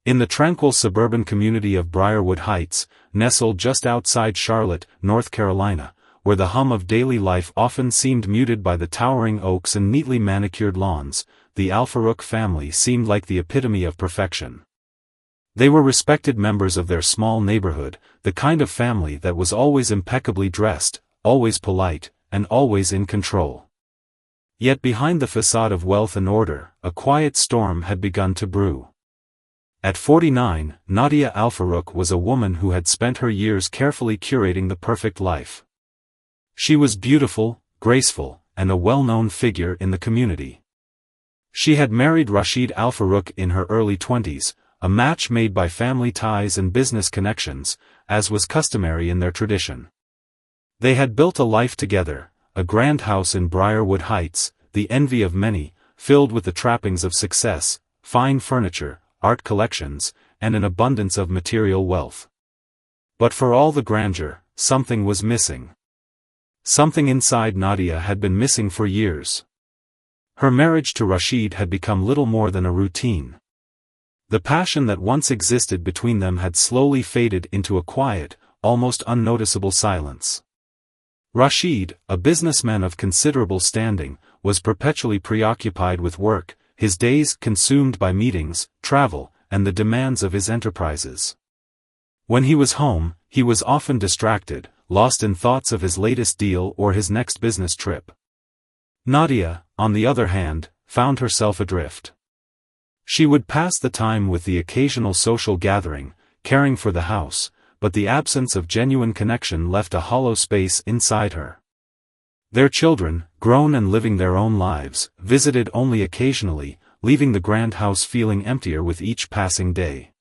In the tranquil suburban community of Briarwood Heights, nestled just outside Charlotte, North Carolina, where the hum of daily life often seemed muted by the towering oaks and neatly manicured lawns, the Al-Farouk family seemed like the epitome of perfection. They were respected members of their small neighborhood, the kind of family that was always impeccably dressed, always polite, and always in control. Yet behind the facade of wealth and order, a quiet storm had begun to brew. At 49, Nadia Al-Farouk was a woman who had spent her years carefully curating the perfect life. She was beautiful, graceful, and a well-known figure in the community. She had married Rashid Al-Farouk in her early 20s, a match made by family ties and business connections, as was customary in their tradition. They had built a life together, a grand house in Briarwood Heights, the envy of many, filled with the trappings of success, fine furniture, art collections, and an abundance of material wealth. But for all the grandeur, something was missing. Something inside Nadia had been missing for years. Her marriage to Rashid had become little more than a routine. The passion that once existed between them had slowly faded into a quiet, almost unnoticeable silence. Rashid, a businessman of considerable standing, was perpetually preoccupied with work, his days consumed by meetings, travel, and the demands of his enterprises. When he was home, he was often distracted, lost in thoughts of his latest deal or his next business trip. Nadia, on the other hand, found herself adrift. She would pass the time with the occasional social gathering, caring for the house, but the absence of genuine connection left a hollow space inside her. Their children, grown and living their own lives, visited only occasionally, leaving the grand house feeling emptier with each passing day.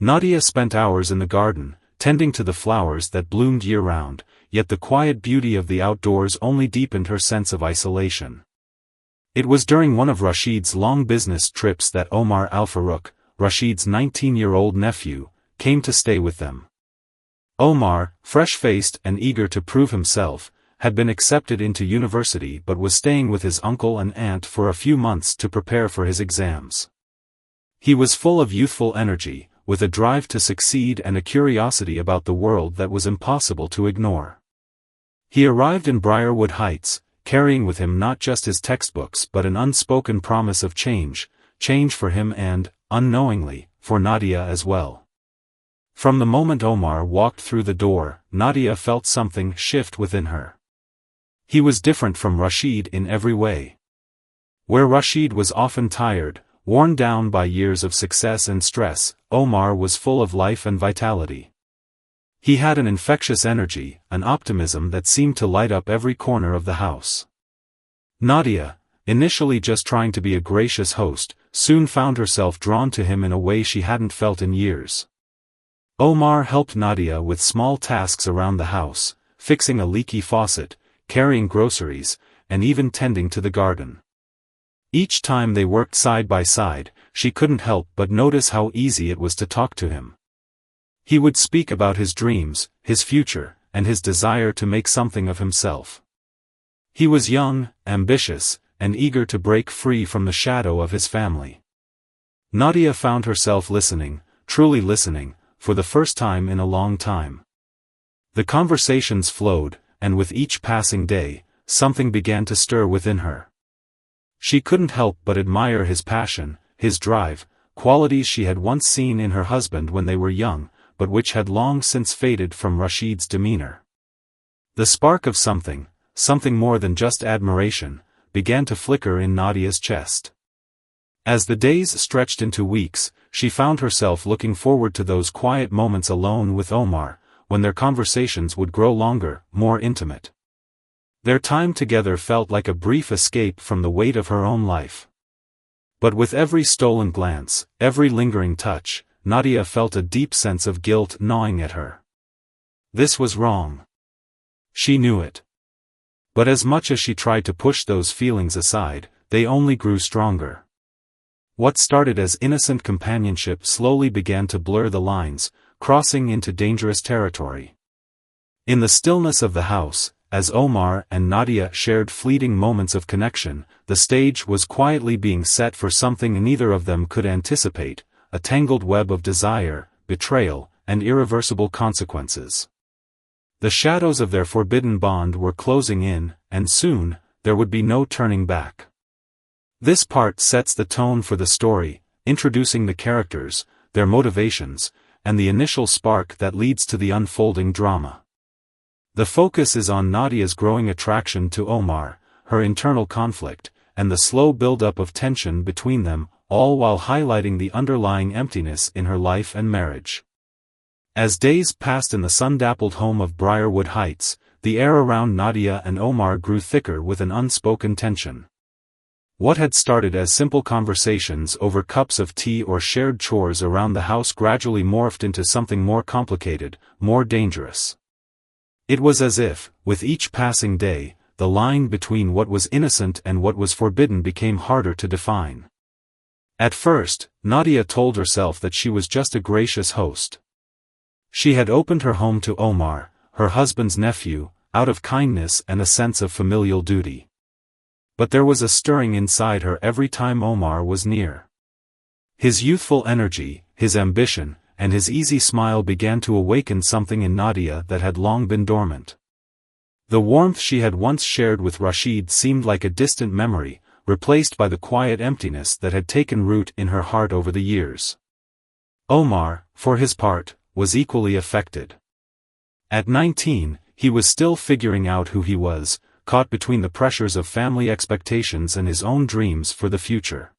Nadia spent hours in the garden, tending to the flowers that bloomed year-round, yet the quiet beauty of the outdoors only deepened her sense of isolation. It was during one of Rashid's long business trips that Omar Al-Farouk, Rashid's 19-year-old nephew, came to stay with them. Omar, fresh-faced and eager to prove himself, had been accepted into university but was staying with his uncle and aunt for a few months to prepare for his exams. He was full of youthful energy, with a drive to succeed and a curiosity about the world that was impossible to ignore. He arrived in Briarwood Heights, carrying with him not just his textbooks but an unspoken promise of change for him and, unknowingly, for Nadia as well. From the moment Omar walked through the door, Nadia felt something shift within her. He was different from Rashid in every way. Where Rashid was often tired, worn down by years of success and stress, Omar was full of life and vitality. He had an infectious energy, an optimism that seemed to light up every corner of the house. Nadia, initially just trying to be a gracious host, soon found herself drawn to him in a way she hadn't felt in years. Omar helped Nadia with small tasks around the house, fixing a leaky faucet, carrying groceries, and even tending to the garden. Each time they worked side by side, she couldn't help but notice how easy it was to talk to him. He would speak about his dreams, his future, and his desire to make something of himself. He was young, ambitious, and eager to break free from the shadow of his family. Nadia found herself listening, truly listening, for the first time in a long time. The conversations flowed, and with each passing day, something began to stir within her. She couldn't help but admire his passion, his drive, qualities she had once seen in her husband when they were young, but which had long since faded from Rashid's demeanor. The spark of something more than just admiration, began to flicker in Nadia's chest. As the days stretched into weeks, she found herself looking forward to those quiet moments alone with Omar, when their conversations would grow longer, more intimate. Their time together felt like a brief escape from the weight of her own life. But with every stolen glance, every lingering touch, Nadia felt a deep sense of guilt gnawing at her. This was wrong. She knew it. But as much as she tried to push those feelings aside, they only grew stronger. What started as innocent companionship slowly began to blur the lines, crossing into dangerous territory. In the stillness of the house, as Omar and Nadia shared fleeting moments of connection, the stage was quietly being set for something neither of them could anticipate, a tangled web of desire, betrayal, and irreversible consequences. The shadows of their forbidden bond were closing in, and soon, there would be no turning back. This part sets the tone for the story, introducing the characters, their motivations, and the initial spark that leads to the unfolding drama. The focus is on Nadia's growing attraction to Omar, her internal conflict, and the slow build-up of tension between them, all while highlighting the underlying emptiness in her life and marriage. As days passed in the sun-dappled home of Briarwood Heights, the air around Nadia and Omar grew thicker with an unspoken tension. What had started as simple conversations over cups of tea or shared chores around the house gradually morphed into something more complicated, more dangerous. It was as if, with each passing day, the line between what was innocent and what was forbidden became harder to define. At first, Nadia told herself that she was just a gracious host. She had opened her home to Omar, her husband's nephew, out of kindness and a sense of familial duty. But there was a stirring inside her every time Omar was near. His youthful energy, his ambition, and his easy smile began to awaken something in Nadia that had long been dormant. The warmth she had once shared with Rashid seemed like a distant memory, replaced by the quiet emptiness that had taken root in her heart over the years. Omar, for his part, was equally affected. At 19, he was still figuring out who he was, caught between the pressures of family expectations and his own dreams for the future.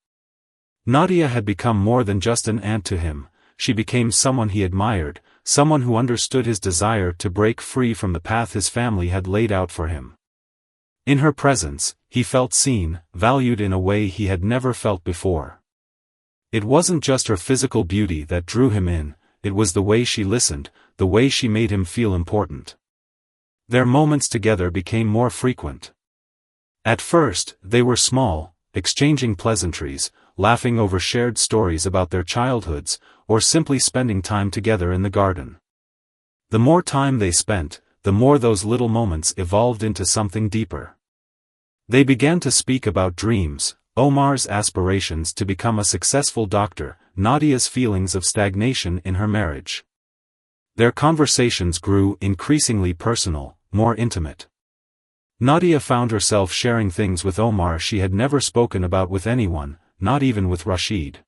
Nadia had become more than just an aunt to him, she became someone he admired, someone who understood his desire to break free from the path his family had laid out for him. In her presence, he felt seen, valued in a way he had never felt before. It wasn't just her physical beauty that drew him in, it was the way she listened, the way she made him feel important. Their moments together became more frequent. At first, they were small, exchanging pleasantries, laughing over shared stories about their childhoods, or simply spending time together in the garden. The more time they spent, the more those little moments evolved into something deeper. They began to speak about dreams, Omar's aspirations to become a successful doctor, Nadia's feelings of stagnation in her marriage. Their conversations grew increasingly personal, more intimate. Nadia found herself sharing things with Omar she had never spoken about with anyone, not even with Rashid.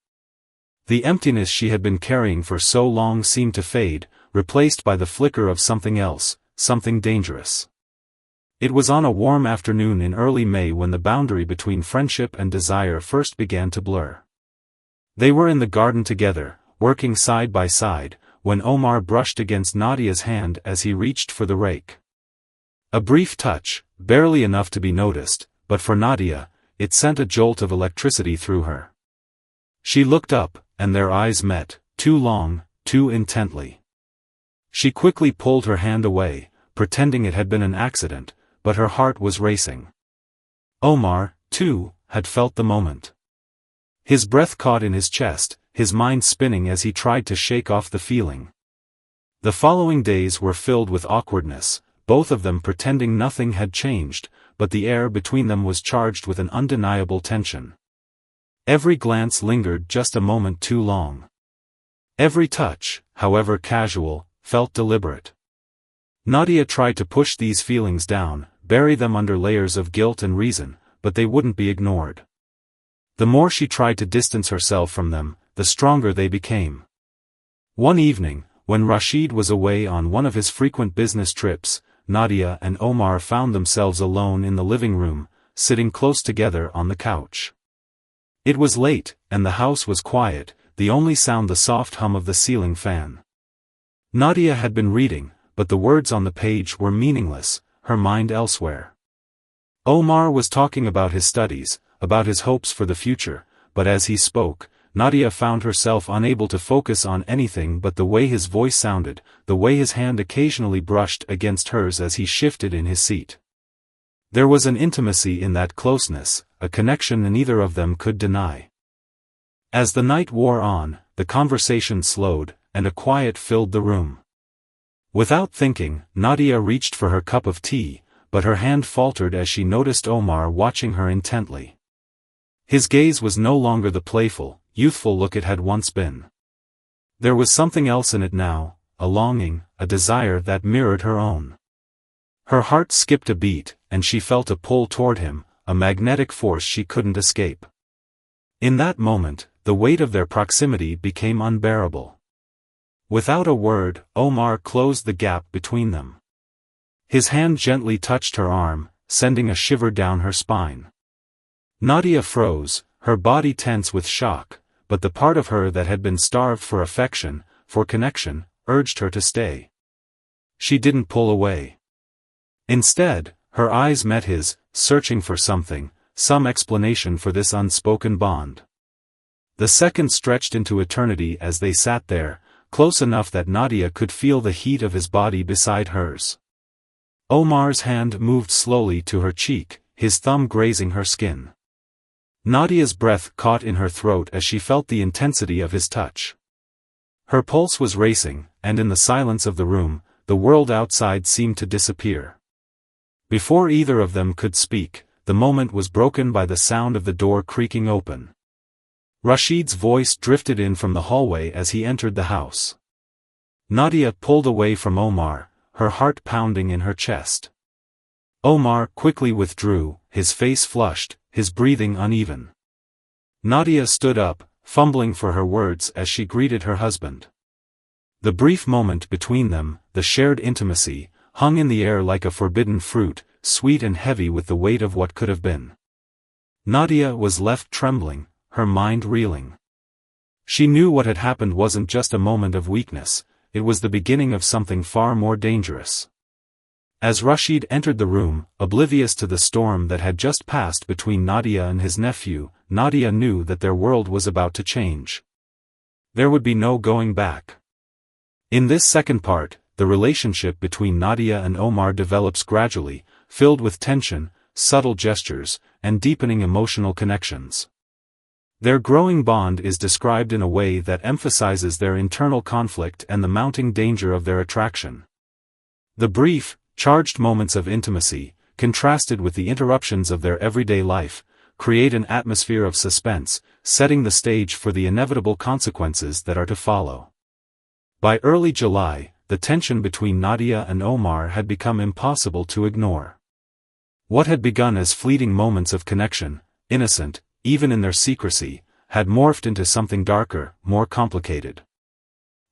The emptiness she had been carrying for so long seemed to fade, replaced by the flicker of something else, something dangerous. It was on a warm afternoon in early May when the boundary between friendship and desire first began to blur. They were in the garden together, working side by side, when Omar brushed against Nadia's hand as he reached for the rake. A brief touch, barely enough to be noticed, but for Nadia, it sent a jolt of electricity through her. She looked up, and their eyes met, too long, too intently. She quickly pulled her hand away, pretending it had been an accident, but her heart was racing. Omar, too, had felt the moment. His breath caught in his chest, his mind spinning as he tried to shake off the feeling. The following days were filled with awkwardness, both of them pretending nothing had changed, but the air between them was charged with an undeniable tension. Every glance lingered just a moment too long. Every touch, however casual, felt deliberate. Nadia tried to push these feelings down, bury them under layers of guilt and reason, but they wouldn't be ignored. The more she tried to distance herself from them, the stronger they became. One evening, when Rashid was away on one of his frequent business trips, Nadia and Omar found themselves alone in the living room, sitting close together on the couch. It was late, and the house was quiet, the only sound the soft hum of the ceiling fan. Nadia had been reading, but the words on the page were meaningless, her mind elsewhere. Omar was talking about his studies, about his hopes for the future, but as he spoke, Nadia found herself unable to focus on anything but the way his voice sounded, the way his hand occasionally brushed against hers as he shifted in his seat. There was an intimacy in that closeness, a connection neither of them could deny. As the night wore on, the conversation slowed, and a quiet filled the room. Without thinking, Nadia reached for her cup of tea, but her hand faltered as she noticed Omar watching her intently. His gaze was no longer the playful, youthful look it had once been. There was something else in it now, a longing, a desire that mirrored her own. Her heart skipped a beat, and she felt a pull toward him, a magnetic force she couldn't escape. In that moment, the weight of their proximity became unbearable. Without a word, Omar closed the gap between them. His hand gently touched her arm, sending a shiver down her spine. Nadia froze, her body tense with shock, but the part of her that had been starved for affection, for connection, urged her to stay. She didn't pull away. Instead, her eyes met his, searching for something, some explanation for this unspoken bond. The seconds stretched into eternity as they sat there, close enough that Nadia could feel the heat of his body beside hers. Omar's hand moved slowly to her cheek, his thumb grazing her skin. Nadia's breath caught in her throat as she felt the intensity of his touch. Her pulse was racing, and in the silence of the room, the world outside seemed to disappear. Before either of them could speak, the moment was broken by the sound of the door creaking open. Rashid's voice drifted in from the hallway as he entered the house. Nadia pulled away from Omar, her heart pounding in her chest. Omar quickly withdrew, his face flushed, his breathing uneven. Nadia stood up, fumbling for her words as she greeted her husband. The brief moment between them, the shared intimacy, hung in the air like a forbidden fruit, sweet and heavy with the weight of what could have been. Nadia was left trembling, her mind reeling. She knew what had happened wasn't just a moment of weakness, it was the beginning of something far more dangerous. As Rashid entered the room, oblivious to the storm that had just passed between Nadia and his nephew, Nadia knew that their world was about to change. There would be no going back. In this second part, the relationship between Nadia and Omar develops gradually, filled with tension, subtle gestures, and deepening emotional connections. Their growing bond is described in a way that emphasizes their internal conflict and the mounting danger of their attraction. The brief, charged moments of intimacy, contrasted with the interruptions of their everyday life, create an atmosphere of suspense, setting the stage for the inevitable consequences that are to follow. By early July, the tension between Nadia and Omar had become impossible to ignore. What had begun as fleeting moments of connection, innocent, even in their secrecy, had morphed into something darker, more complicated.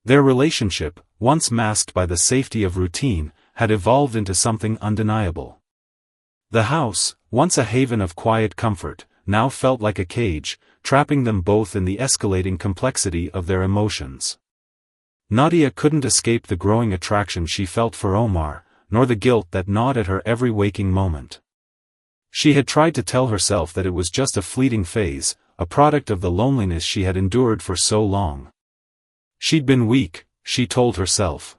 Their relationship, once masked by the safety of routine, had evolved into something undeniable. The house, once a haven of quiet comfort, now felt like a cage, trapping them both in the escalating complexity of their emotions. Nadia couldn't escape the growing attraction she felt for Omar, nor the guilt that gnawed at her every waking moment. She had tried to tell herself that it was just a fleeting phase, a product of the loneliness she had endured for so long. She'd been weak, she told herself.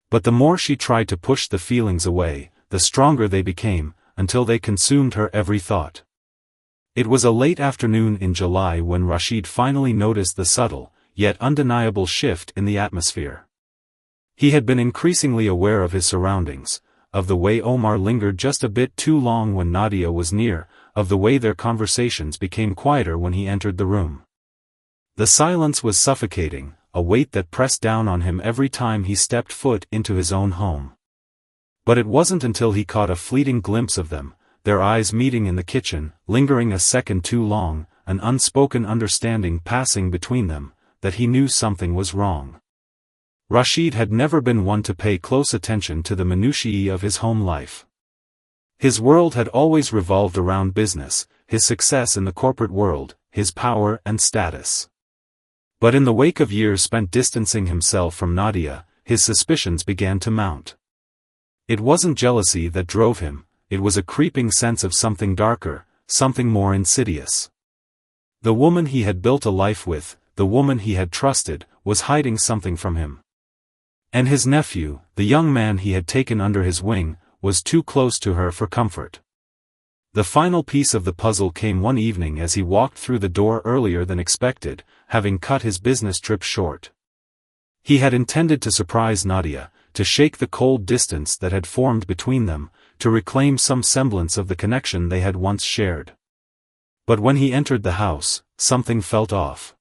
But the more she tried to push the feelings away, the stronger they became, until they consumed her every thought. It was a late afternoon in July when Rashid finally noticed the subtle, yet undeniable shift in the atmosphere. He had been increasingly aware of his surroundings, of the way Omar lingered just a bit too long when Nadia was near, of the way their conversations became quieter when he entered the room. The silence was suffocating, a weight that pressed down on him every time he stepped foot into his own home. But it wasn't until he caught a fleeting glimpse of them, their eyes meeting in the kitchen, lingering a second too long, an unspoken understanding passing between them, that he knew something was wrong. Rashid had never been one to pay close attention to the minutiae of his home life. His world had always revolved around business, his success in the corporate world, his power and status. But in the wake of years spent distancing himself from Nadia, his suspicions began to mount. It wasn't jealousy that drove him, it was a creeping sense of something darker, something more insidious. The woman he had built a life with, the woman he had trusted, was hiding something from him. And his nephew, the young man he had taken under his wing, was too close to her for comfort. The final piece of the puzzle came one evening as he walked through the door earlier than expected, having cut his business trip short. He had intended to surprise Nadia, to shake the cold distance that had formed between them, to reclaim some semblance of the connection they had once shared. But when he entered the house, something felt off.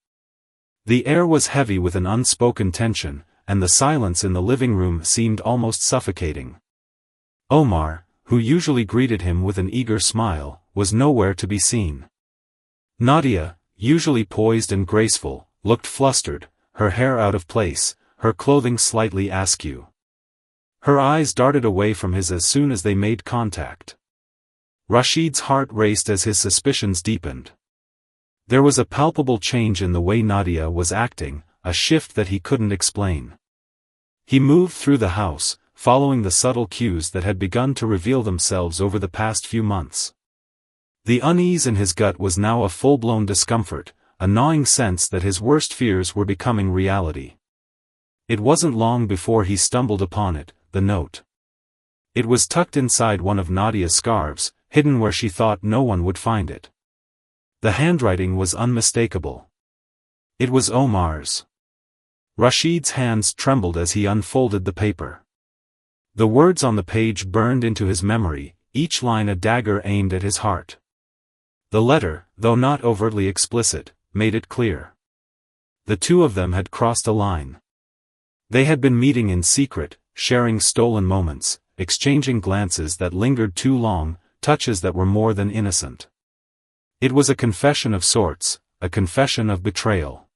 The air was heavy with an unspoken tension, and the silence in the living room seemed almost suffocating. Omar, who usually greeted him with an eager smile, was nowhere to be seen. Nadia, usually poised and graceful, looked flustered, her hair out of place, her clothing slightly askew. Her eyes darted away from his as soon as they made contact. Rashid's heart raced as his suspicions deepened. There was a palpable change in the way Nadia was acting, a shift that he couldn't explain. He moved through the house, following the subtle cues that had begun to reveal themselves over the past few months. The unease in his gut was now a full-blown discomfort, a gnawing sense that his worst fears were becoming reality. It wasn't long before he stumbled upon it, the note. It was tucked inside one of Nadia's scarves, hidden where she thought no one would find it. The handwriting was unmistakable. It was Omar's. Rashid's hands trembled as he unfolded the paper. The words on the page burned into his memory, each line a dagger aimed at his heart. The letter, though not overtly explicit, made it clear. The two of them had crossed a line. They had been meeting in secret, sharing stolen moments, exchanging glances that lingered too long, touches that were more than innocent. It was a confession of sorts, a confession of betrayal.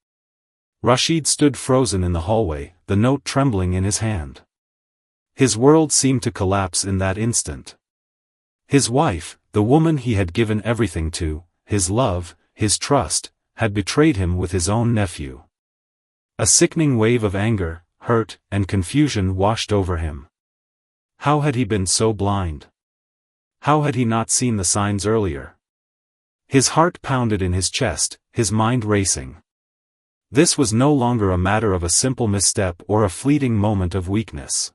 Rashid stood frozen in the hallway, the note trembling in his hand. His world seemed to collapse in that instant. His wife, the woman he had given everything to, his love, his trust, had betrayed him with his own nephew. A sickening wave of anger, hurt, and confusion washed over him. How had he been so blind? How had he not seen the signs earlier? His heart pounded in his chest, his mind racing. This was no longer a matter of a simple misstep or a fleeting moment of weakness.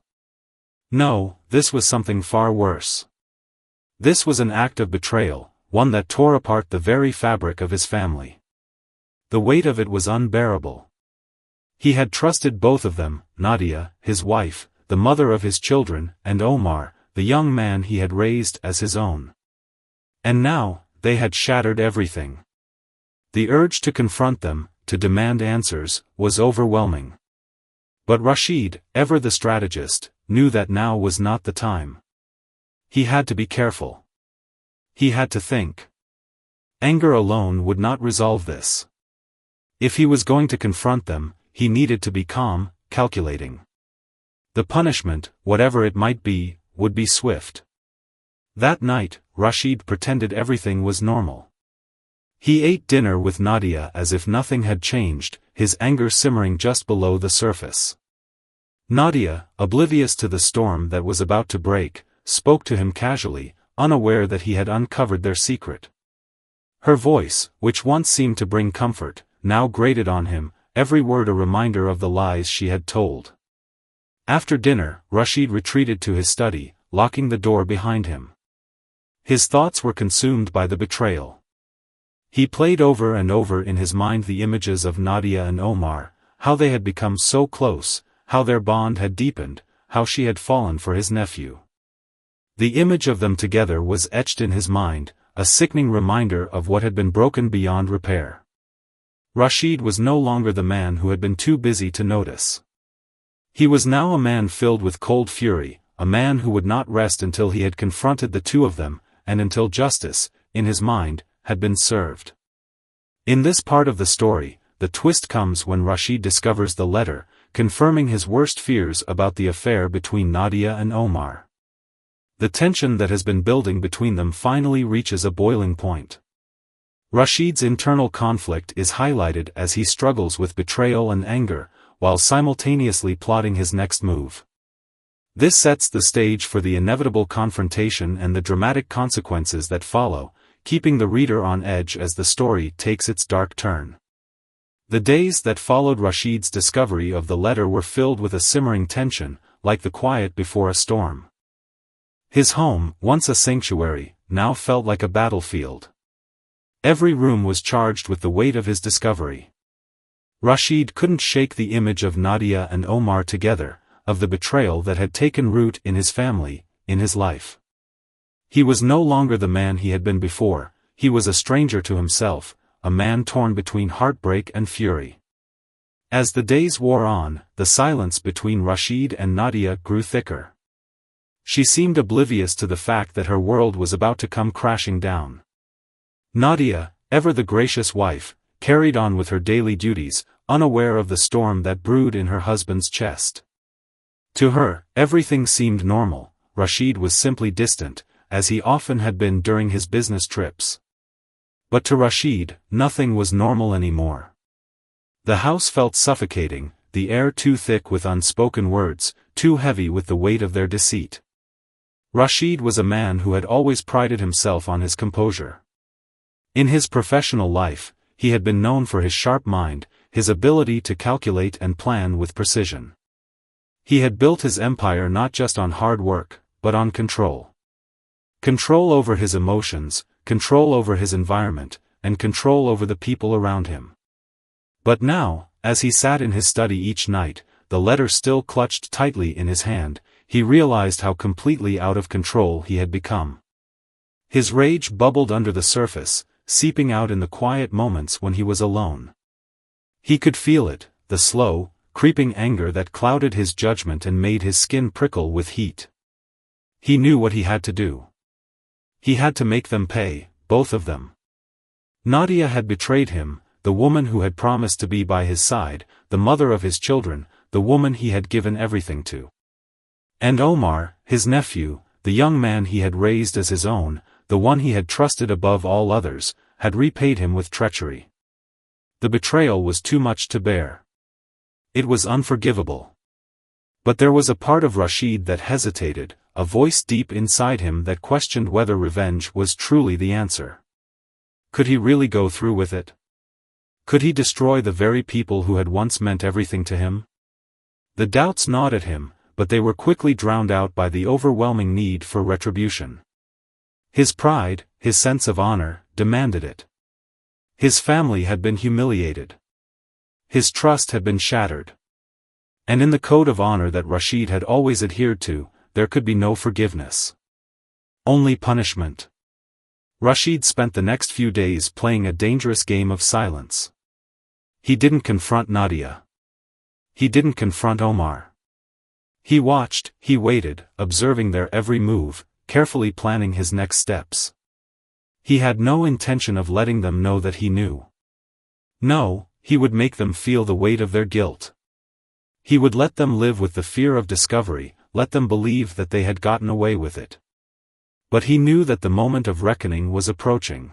No, this was something far worse. This was an act of betrayal, one that tore apart the very fabric of his family. The weight of it was unbearable. He had trusted both of them, Nadia, his wife, the mother of his children, and Omar, the young man he had raised as his own. And now, they had shattered everything. The urge to confront them, to demand answers, was overwhelming. But Rashid, ever the strategist, knew that now was not the time. He had to be careful. He had to think. Anger alone would not resolve this. If he was going to confront them, he needed to be calm, calculating. The punishment, whatever it might be, would be swift. That night, Rashid pretended everything was normal. He ate dinner with Nadia as if nothing had changed, his anger simmering just below the surface. Nadia, oblivious to the storm that was about to break, spoke to him casually, unaware that he had uncovered their secret. Her voice, which once seemed to bring comfort, now grated on him, every word a reminder of the lies she had told. After dinner, Rashid retreated to his study, locking the door behind him. His thoughts were consumed by the betrayal. He played over and over in his mind the images of Nadia and Omar, how they had become so close, how their bond had deepened, how she had fallen for his nephew. The image of them together was etched in his mind, a sickening reminder of what had been broken beyond repair. Rashid was no longer the man who had been too busy to notice. He was now a man filled with cold fury, a man who would not rest until he had confronted the two of them, and until justice, in his mind, had been served. In this part of the story, the twist comes when Rashid discovers the letter, confirming his worst fears about the affair between Nadia and Omar. The tension that has been building between them finally reaches a boiling point. Rashid's internal conflict is highlighted as he struggles with betrayal and anger, while simultaneously plotting his next move. This sets the stage for the inevitable confrontation and the dramatic consequences that follow, keeping the reader on edge as the story takes its dark turn. The days that followed Rashid's discovery of the letter were filled with a simmering tension, like the quiet before a storm. His home, once a sanctuary, now felt like a battlefield. Every room was charged with the weight of his discovery. Rashid couldn't shake the image of Nadia and Omar together, of the betrayal that had taken root in his family, in his life. He was no longer the man he had been before, he was a stranger to himself, a man torn between heartbreak and fury. As the days wore on, the silence between Rashid and Nadia grew thicker. She seemed oblivious to the fact that her world was about to come crashing down. Nadia, ever the gracious wife, carried on with her daily duties, unaware of the storm that brewed in her husband's chest. To her, everything seemed normal. Rashid was simply distant, as he often had been during his business trips. But to Rashid, nothing was normal anymore. The house felt suffocating, the air too thick with unspoken words, too heavy with the weight of their deceit. Rashid was a man who had always prided himself on his composure. In his professional life, he had been known for his sharp mind, his ability to calculate and plan with precision. He had built his empire not just on hard work, but on control. Control over his emotions, control over his environment, and control over the people around him. But now, as he sat in his study each night, the letter still clutched tightly in his hand, he realized how completely out of control he had become. His rage bubbled under the surface, seeping out in the quiet moments when he was alone. He could feel it, the slow, creeping anger that clouded his judgment and made his skin prickle with heat. He knew what he had to do. He had to make them pay, both of them. Nadia had betrayed him, the woman who had promised to be by his side, the mother of his children, the woman he had given everything to. And Omar, his nephew, the young man he had raised as his own, the one he had trusted above all others, had repaid him with treachery. The betrayal was too much to bear. It was unforgivable. But there was a part of Rashid that hesitated, a voice deep inside him that questioned whether revenge was truly the answer. Could he really go through with it? Could he destroy the very people who had once meant everything to him? The doubts gnawed at him, but they were quickly drowned out by the overwhelming need for retribution. His pride, his sense of honor, demanded it. His family had been humiliated. His trust had been shattered. And in the code of honor that Rashid had always adhered to, there could be no forgiveness. Only punishment. Rashid spent the next few days playing a dangerous game of silence. He didn't confront Nadia. He didn't confront Omar. He watched, he waited, observing their every move, carefully planning his next steps. He had no intention of letting them know that he knew. No, he would make them feel the weight of their guilt. He would let them live with the fear of discovery, let them believe that they had gotten away with it. But he knew that the moment of reckoning was approaching.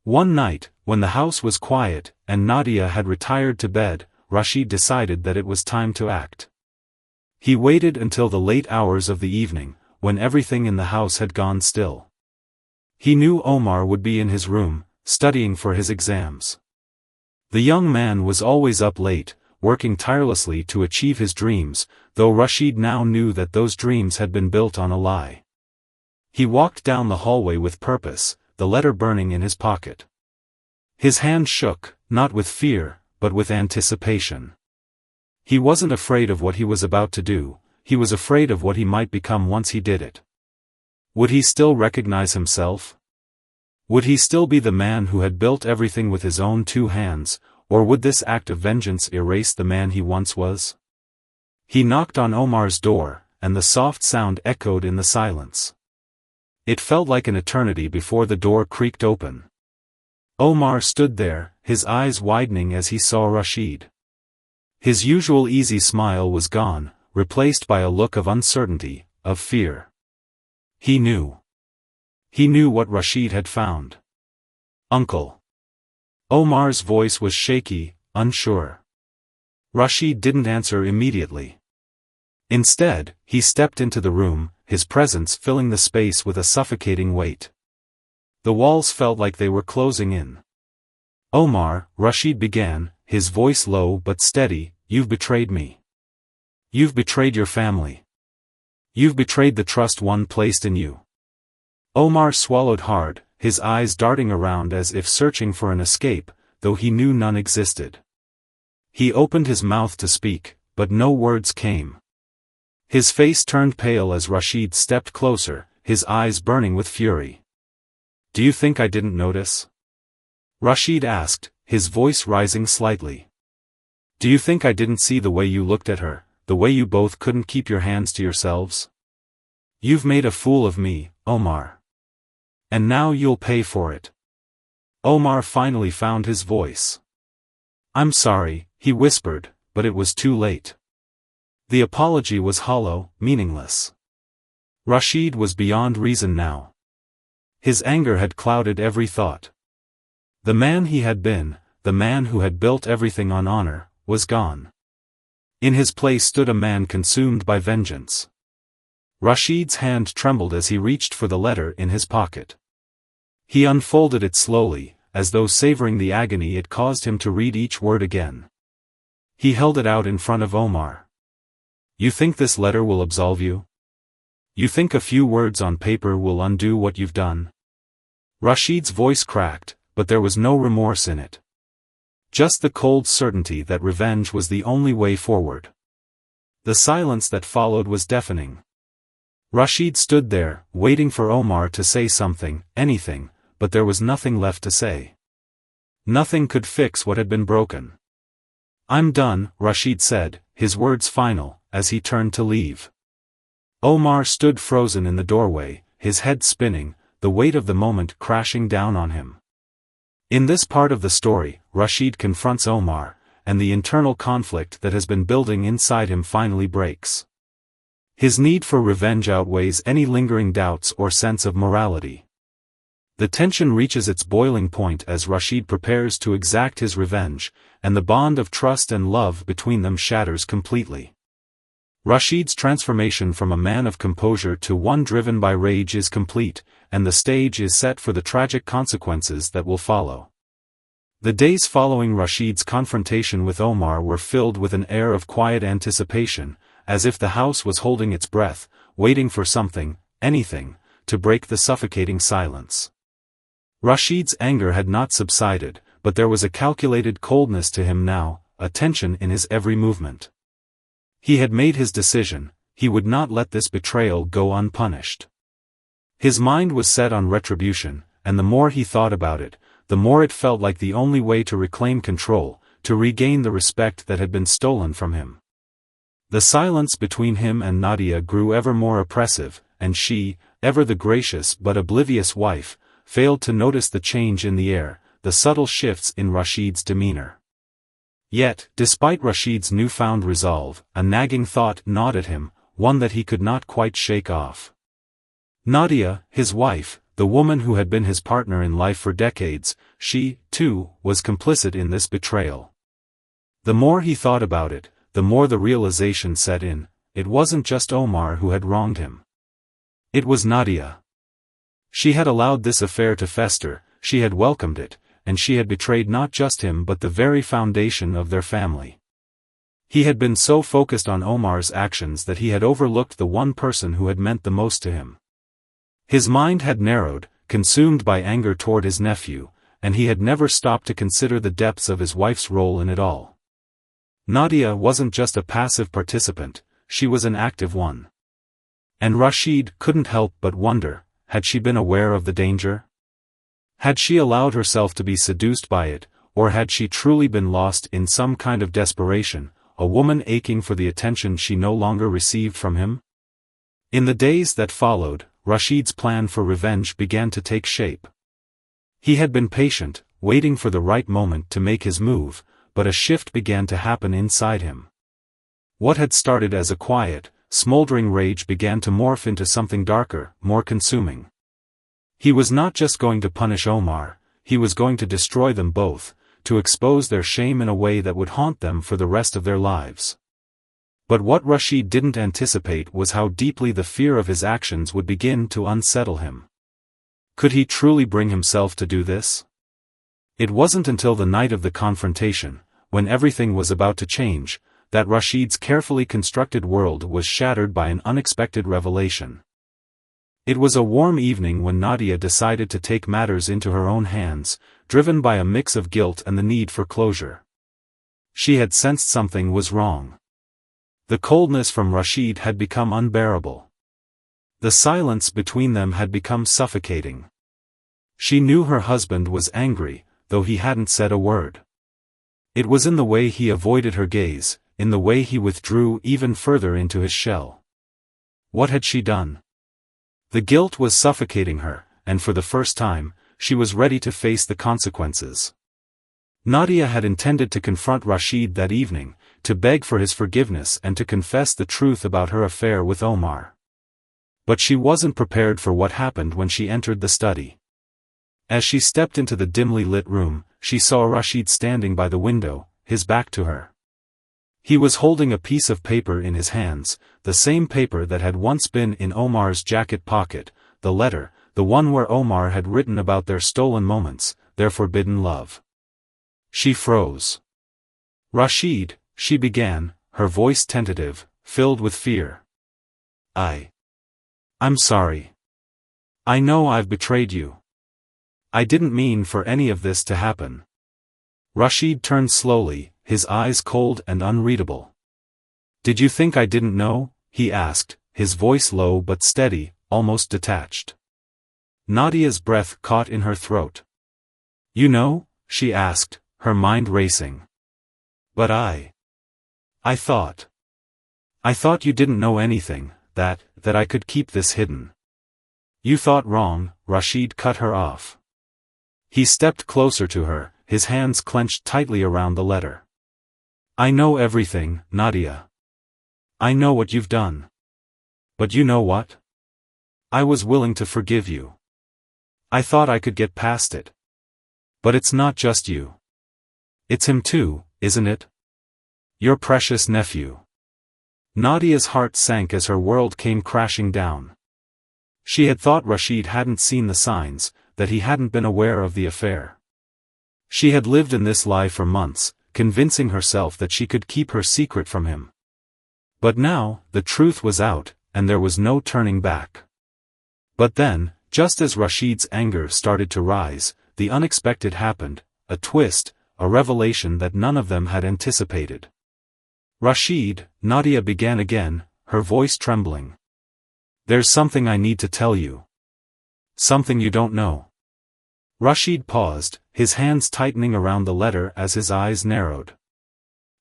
One night, when the house was quiet, and Nadia had retired to bed, Rashid decided that it was time to act. He waited until the late hours of the evening, when everything in the house had gone still. He knew Omar would be in his room, studying for his exams. The young man was always up late, working tirelessly to achieve his dreams, though Rashid now knew that those dreams had been built on a lie. He walked down the hallway with purpose, the letter burning in his pocket. His hand shook, not with fear, but with anticipation. He wasn't afraid of what he was about to do, he was afraid of what he might become once he did it. Would he still recognize himself? Would he still be the man who had built everything with his own two hands, or would this act of vengeance erase the man he once was? He knocked on Omar's door, and the soft sound echoed in the silence. It felt like an eternity before the door creaked open. Omar stood there, his eyes widening as he saw Rashid. His usual easy smile was gone, replaced by a look of uncertainty, of fear. He knew. He knew what Rashid had found. "Uncle." Omar's voice was shaky, unsure. Rashid didn't answer immediately. Instead, he stepped into the room, his presence filling the space with a suffocating weight. The walls felt like they were closing in. "Omar," Rashid began, his voice low but steady, "you've betrayed me. You've betrayed your family. You've betrayed the trust one placed in you." Omar swallowed hard, his eyes darting around as if searching for an escape, though he knew none existed. He opened his mouth to speak, but no words came. His face turned pale as Rashid stepped closer, his eyes burning with fury. "Do you think I didn't notice?" Rashid asked, his voice rising slightly. Do you think I didn't see the way you looked at her, the way you both couldn't keep your hands to yourselves? You've made a fool of me, Omar. And now you'll pay for it. Omar finally found his voice. I'm sorry, he whispered, but it was too late. The apology was hollow, meaningless. Rashid was beyond reason now. His anger had clouded every thought. The man he had been, the man who had built everything on honor, was gone. In his place stood a man consumed by vengeance. Rashid's hand trembled as he reached for the letter in his pocket. He unfolded it slowly, as though savoring the agony it caused him to read each word again. He held it out in front of Omar. You think this letter will absolve you? You think a few words on paper will undo what you've done? Rashid's voice cracked, but there was no remorse in it. Just the cold certainty that revenge was the only way forward. The silence that followed was deafening. Rashid stood there, waiting for Omar to say something, anything, but there was nothing left to say. Nothing could fix what had been broken. I'm done, Rashid said, his words final, as he turned to leave. Omar stood frozen in the doorway, his head spinning, the weight of the moment crashing down on him. In this part of the story, Rashid confronts Omar, and the internal conflict that has been building inside him finally breaks. His need for revenge outweighs any lingering doubts or sense of morality. The tension reaches its boiling point as Rashid prepares to exact his revenge, and the bond of trust and love between them shatters completely. Rashid's transformation from a man of composure to one driven by rage is complete, and the stage is set for the tragic consequences that will follow. The days following Rashid's confrontation with Omar were filled with an air of quiet anticipation, as if the house was holding its breath, waiting for something, anything, to break the suffocating silence. Rashid's anger had not subsided, but there was a calculated coldness to him now, a tension in his every movement. He had made his decision, he would not let this betrayal go unpunished. His mind was set on retribution, and the more he thought about it, the more it felt like the only way to reclaim control, to regain the respect that had been stolen from him. The silence between him and Nadia grew ever more oppressive, and she, ever the gracious but oblivious wife, failed to notice the change in the air, the subtle shifts in Rashid's demeanor. Yet, despite Rashid's newfound resolve, a nagging thought gnawed at him, one that he could not quite shake off. Nadia, his wife, the woman who had been his partner in life for decades, she, too, was complicit in this betrayal. The more he thought about it, the more the realization set in, it wasn't just Omar who had wronged him. It was Nadia. She had allowed this affair to fester, she had welcomed it, and she had betrayed not just him but the very foundation of their family. He had been so focused on Omar's actions that he had overlooked the one person who had meant the most to him. His mind had narrowed, consumed by anger toward his nephew, and he had never stopped to consider the depths of his wife's role in it all. Nadia wasn't just a passive participant, she was an active one. And Rashid couldn't help but wonder, had she been aware of the danger? Had she allowed herself to be seduced by it, or had she truly been lost in some kind of desperation, a woman aching for the attention she no longer received from him? In the days that followed, Rashid's plan for revenge began to take shape. He had been patient, waiting for the right moment to make his move, but a shift began to happen inside him. What had started as a quiet, smoldering rage began to morph into something darker, more consuming. He was not just going to punish Omar, he was going to destroy them both, to expose their shame in a way that would haunt them for the rest of their lives. But what Rashid didn't anticipate was how deeply the fear of his actions would begin to unsettle him. Could he truly bring himself to do this? It wasn't until the night of the confrontation, when everything was about to change, that Rashid's carefully constructed world was shattered by an unexpected revelation. It was a warm evening when Nadia decided to take matters into her own hands, driven by a mix of guilt and the need for closure. She had sensed something was wrong. The coldness from Rashid had become unbearable. The silence between them had become suffocating. She knew her husband was angry, though he hadn't said a word. It was in the way he avoided her gaze, in the way he withdrew even further into his shell. What had she done? The guilt was suffocating her, and for the first time, she was ready to face the consequences. Nadia had intended to confront Rashid that evening, to beg for his forgiveness and to confess the truth about her affair with Omar. But she wasn't prepared for what happened when she entered the study. As she stepped into the dimly lit room, she saw Rashid standing by the window, his back to her. He was holding a piece of paper in his hands, the same paper that had once been in Omar's jacket pocket, the letter, the one where Omar had written about their stolen moments, their forbidden love. She froze. "Rashid," she began, her voice tentative, filled with fear. I'm sorry. I know I've betrayed you. I didn't mean for any of this to happen." Rashid turned slowly, his eyes cold and unreadable. "Did you think I didn't know?" he asked, his voice low but steady, almost detached. Nadia's breath caught in her throat. "You know?" she asked, her mind racing. "But I thought you didn't know anything, that I could keep this hidden." "You thought wrong," Rashid cut her off. He stepped closer to her, his hands clenched tightly around the letter. "I know everything, Nadia. I know what you've done. But you know what? I was willing to forgive you. I thought I could get past it. But it's not just you. It's him too, isn't it? Your precious nephew." Nadia's heart sank as her world came crashing down. She had thought Rashid hadn't seen the signs, that he hadn't been aware of the affair. She had lived in this lie for months, convincing herself that she could keep her secret from him. But now, the truth was out, and there was no turning back. But then, just as Rashid's anger started to rise, the unexpected happened, a twist, a revelation that none of them had anticipated. "Rashid," Nadia began again, her voice trembling. "There's something I need to tell you. Something you don't know." Rashid paused, his hands tightening around the letter as his eyes narrowed.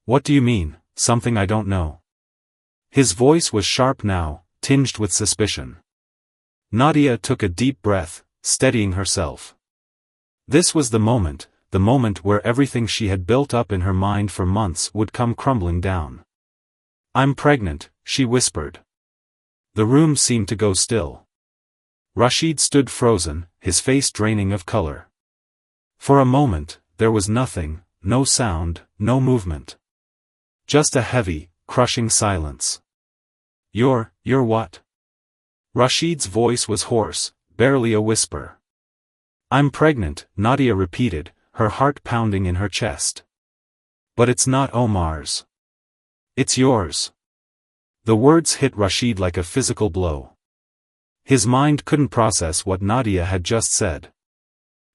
"What do you mean, something I don't know?" His voice was sharp now, tinged with suspicion. Nadia took a deep breath, steadying herself. This was the moment where everything she had built up in her mind for months would come crumbling down. "I'm pregnant," she whispered. The room seemed to go still. Rashid stood frozen, his face draining of color. For a moment, there was nothing, no sound, no movement. Just a heavy, crushing silence. You're what?" Rashid's voice was hoarse, barely a whisper. "I'm pregnant," Nadia repeated, her heart pounding in her chest. "But it's not Omar's. It's yours." The words hit Rashid like a physical blow. His mind couldn't process what Nadia had just said.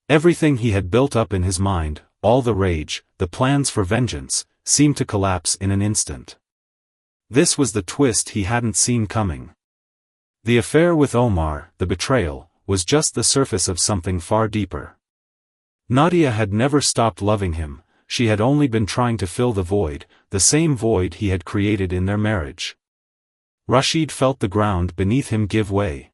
Everything he had built up in his mind, all the rage, the plans for vengeance, seemed to collapse in an instant. This was the twist he hadn't seen coming. The affair with Omar, the betrayal, was just the surface of something far deeper. Nadia had never stopped loving him, she had only been trying to fill the void, the same void he had created in their marriage. Rashid felt the ground beneath him give way.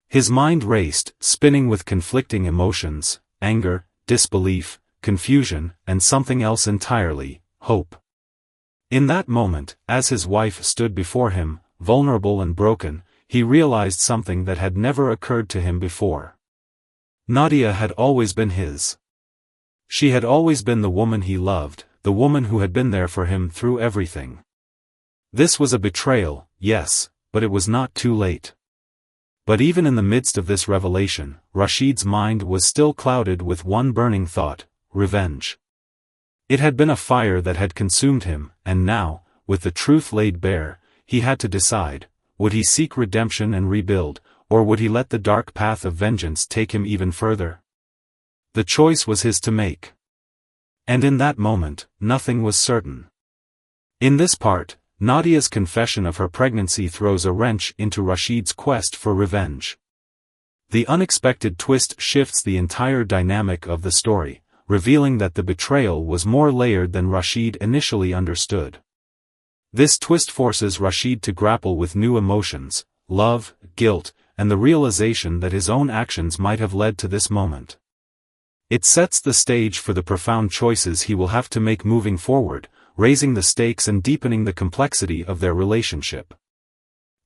His mind raced, spinning with conflicting emotions, anger, disbelief, confusion, and something else entirely, hope. In that moment, as his wife stood before him, vulnerable and broken, he realized something that had never occurred to him before. Nadia had always been his. She had always been the woman he loved, the woman who had been there for him through everything. This was a betrayal, yes, but it was not too late. But even in the midst of this revelation, Rashid's mind was still clouded with one burning thought: revenge. It had been a fire that had consumed him, and now, with the truth laid bare, he had to decide, would he seek redemption and rebuild, or would he let the dark path of vengeance take him even further? The choice was his to make. And in that moment, nothing was certain. In this part, Nadia's confession of her pregnancy throws a wrench into Rashid's quest for revenge. The unexpected twist shifts the entire dynamic of the story. revealing that the betrayal was more layered than Rashid initially understood. This twist forces Rashid to grapple with new emotions, love, guilt, and the realization that his own actions might have led to this moment. It sets the stage for the profound choices he will have to make moving forward, raising the stakes and deepening the complexity of their relationship.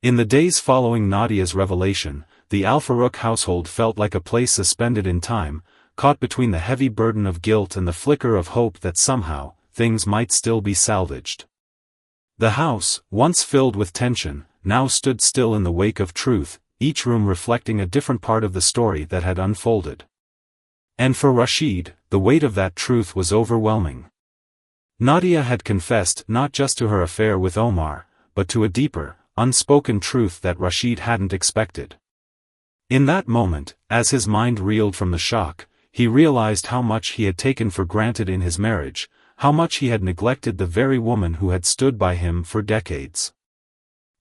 In the days following Nadia's revelation, the Al-Farouk household felt like a place suspended in time, caught between the heavy burden of guilt and the flicker of hope that somehow, things might still be salvaged. The house, once filled with tension, now stood still in the wake of truth, each room reflecting a different part of the story that had unfolded. And for Rashid, the weight of that truth was overwhelming. Nadia had confessed not just to her affair with Omar, but to a deeper, unspoken truth that Rashid hadn't expected. In that moment, as his mind reeled from the shock, he realized how much he had taken for granted in his marriage, how much he had neglected the very woman who had stood by him for decades.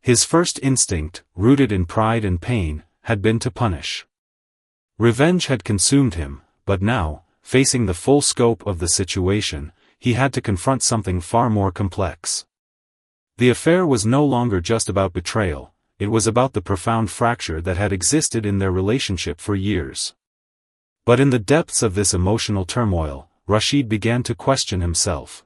His first instinct, rooted in pride and pain, had been to punish. Revenge had consumed him, but now, facing the full scope of the situation, he had to confront something far more complex. The affair was no longer just about betrayal, it was about the profound fracture that had existed in their relationship for years. But in the depths of this emotional turmoil, Rashid began to question himself.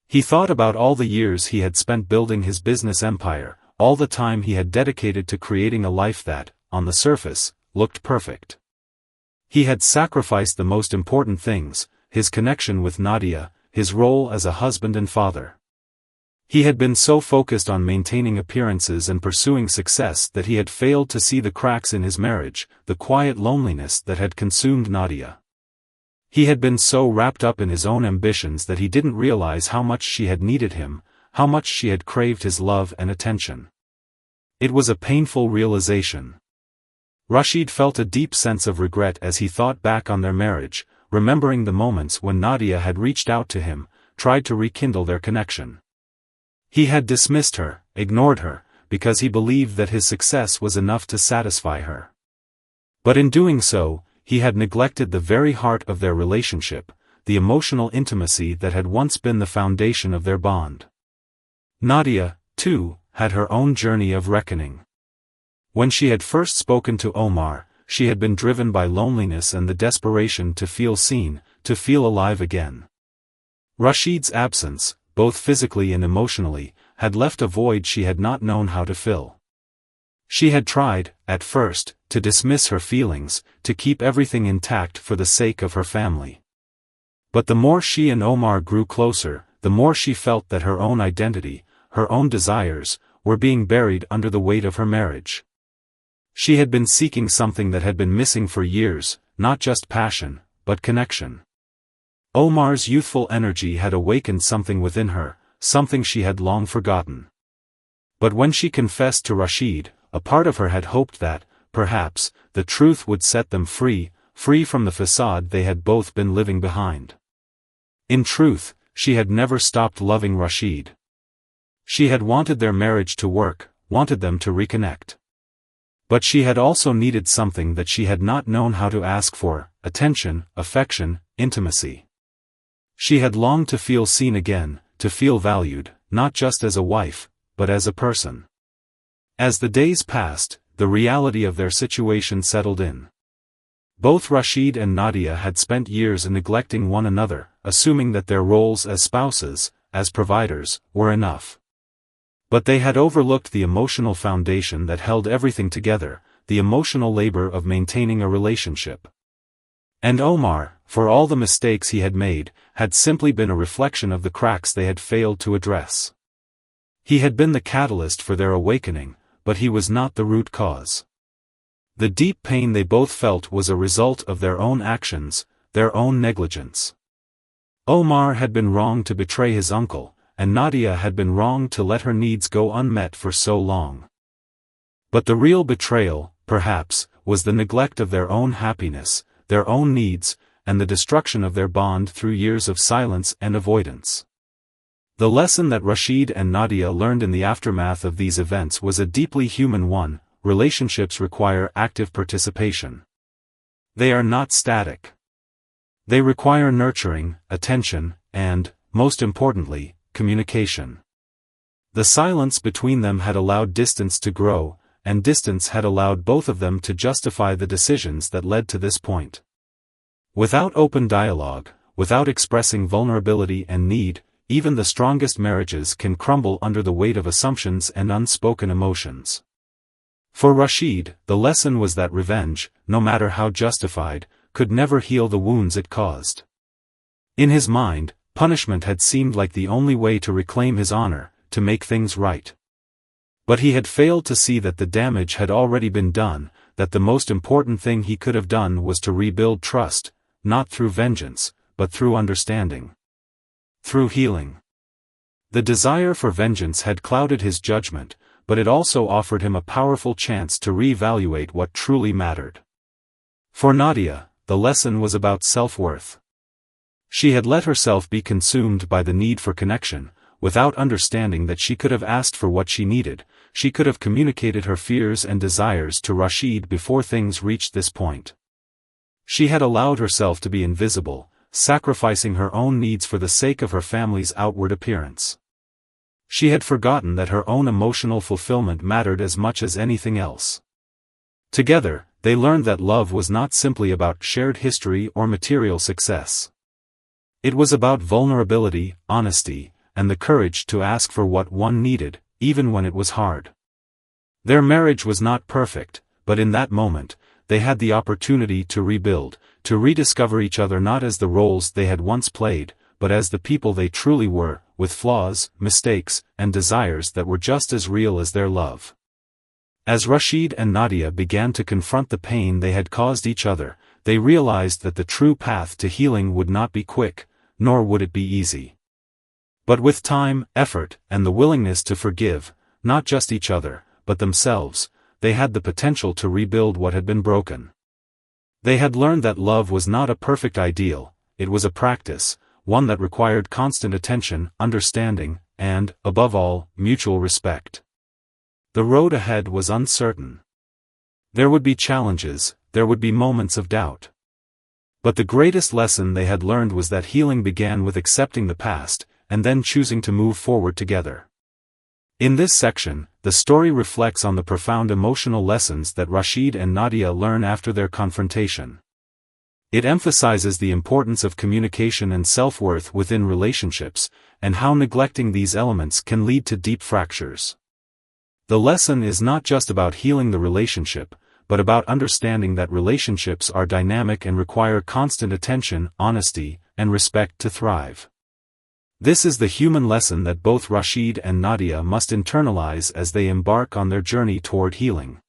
He thought about all the years he had spent building his business empire, all the time he had dedicated to creating a life that, on the surface, looked perfect. He had sacrificed the most important things, his connection with Nadia, his role as a husband and father. He had been so focused on maintaining appearances and pursuing success that he had failed to see the cracks in his marriage, the quiet loneliness that had consumed Nadia. He had been so wrapped up in his own ambitions that he didn't realize how much she had needed him, how much she had craved his love and attention. It was a painful realization. Rashid felt a deep sense of regret as he thought back on their marriage, remembering the moments when Nadia had reached out to him, tried to rekindle their connection. He had dismissed her, ignored her, because he believed that his success was enough to satisfy her. But in doing so, he had neglected the very heart of their relationship, the emotional intimacy that had once been the foundation of their bond. Nadia, too, had her own journey of reckoning. When she had first spoken to Omar, she had been driven by loneliness and the desperation to feel seen, to feel alive again. Rashid's absence, both physically and emotionally, had left a void she had not known how to fill. She had tried, at first, to dismiss her feelings, to keep everything intact for the sake of her family. But the more she and Omar grew closer, the more she felt that her own identity, her own desires, were being buried under the weight of her marriage. She had been seeking something that had been missing for years, not just passion, but connection. Omar's youthful energy had awakened something within her, something she had long forgotten. But when she confessed to Rashid, a part of her had hoped that, perhaps, the truth would set them free, free from the facade they had both been living behind. In truth, she had never stopped loving Rashid. She had wanted their marriage to work, wanted them to reconnect. But she had also needed something that she had not known how to ask for: attention, affection, intimacy. She had longed to feel seen again, to feel valued, not just as a wife, but as a person. As the days passed, the reality of their situation settled in. Both Rashid and Nadia had spent years neglecting one another, assuming that their roles as spouses, as providers, were enough. But they had overlooked the emotional foundation that held everything together, the emotional labor of maintaining a relationship. And Omar, for all the mistakes he had made, had simply been a reflection of the cracks they had failed to address. He had been the catalyst for their awakening, but he was not the root cause. The deep pain they both felt was a result of their own actions, their own negligence. Omar had been wrong to betray his uncle, and Nadia had been wrong to let her needs go unmet for so long. But the real betrayal, perhaps, was the neglect of their own happiness, their own needs, and the destruction of their bond through years of silence and avoidance. The lesson that Rashid and Nadia learned in the aftermath of these events was a deeply human one: relationships require active participation. They are not static. They require nurturing, attention, and, most importantly, communication. The silence between them had allowed distance to grow, and distance had allowed both of them to justify the decisions that led to this point. Without open dialogue, without expressing vulnerability and need, even the strongest marriages can crumble under the weight of assumptions and unspoken emotions. For Rashid, the lesson was that revenge, no matter how justified, could never heal the wounds it caused. In his mind, punishment had seemed like the only way to reclaim his honor, to make things right. But he had failed to see that the damage had already been done, that the most important thing he could have done was to rebuild trust, not through vengeance, but through understanding. Through healing. The desire for vengeance had clouded his judgment, but it also offered him a powerful chance to reevaluate what truly mattered. For Nadia, the lesson was about self-worth. She had let herself be consumed by the need for connection, without understanding that she could have asked for what she needed. She could have communicated her fears and desires to Rashid before things reached this point. She had allowed herself to be invisible, sacrificing her own needs for the sake of her family's outward appearance. She had forgotten that her own emotional fulfillment mattered as much as anything else. Together, they learned that love was not simply about shared history or material success. It was about vulnerability, honesty, and the courage to ask for what one needed, even when it was hard. Their marriage was not perfect, but in that moment, they had the opportunity to rebuild, to rediscover each other not as the roles they had once played, but as the people they truly were, with flaws, mistakes, and desires that were just as real as their love. As Rashid and Nadia began to confront the pain they had caused each other, they realized that the true path to healing would not be quick, nor would it be easy. But with time, effort, and the willingness to forgive, not just each other, but themselves, they had the potential to rebuild what had been broken. They had learned that love was not a perfect ideal, it was a practice, one that required constant attention, understanding, and, above all, mutual respect. The road ahead was uncertain. There would be challenges, there would be moments of doubt. But the greatest lesson they had learned was that healing began with accepting the past, and then choosing to move forward together. In this section, the story reflects on the profound emotional lessons that Rashid and Nadia learn after their confrontation. It emphasizes the importance of communication and self-worth within relationships, and how neglecting these elements can lead to deep fractures. The lesson is not just about healing the relationship, but about understanding that relationships are dynamic and require constant attention, honesty, and respect to thrive. This is the human lesson that both Rashid and Nadia must internalize as they embark on their journey toward healing.